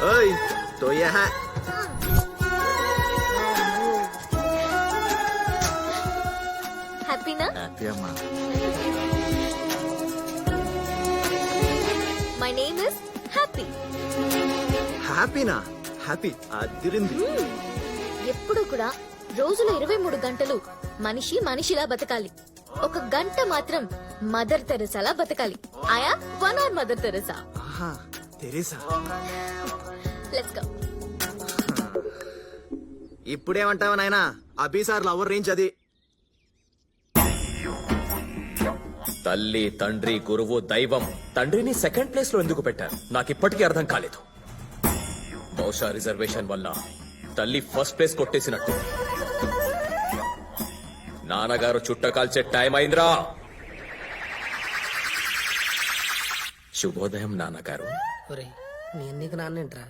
ఓయ్ तो ये है హ్యాపీనా? హ్యాపీ అమ్మా. My name is happy. హ్యాపీనా? హ్యాపీ అదిరింది. ఎప్పుడు కూడా రోజులో 23 గంటలు మనిషి మనిషిలా బతకాలి. ఒక గంట మాత్రం మదర్ తెరెసాలా బతకాలి. ఆయా 1 hour మదర్ తెరెసా. ఆహా, తెరేసా. Let's go. ఇప్పుడేమంటావా నాయనా? అభిసార్ లవర్ రేంజ్ అది. తల్లి, తండ్రి, గురువు, దైవం. తండ్రిని సెకండ్ ప్లేస్ లో ఎందుకు పెట్టారు నాకు ఇప్పటికీ అర్థం కాలేదు. బహుశా రిజర్వేషన్ వల్ల తల్లి ఫస్ట్ ప్లేస్ కొట్టేసినట్టు. నాన్నగారు చుట్ట కాల్చే టైం అయిందిరా. శుభోదయం నాన్నగారు. నీకు నాన్నేంట్రా?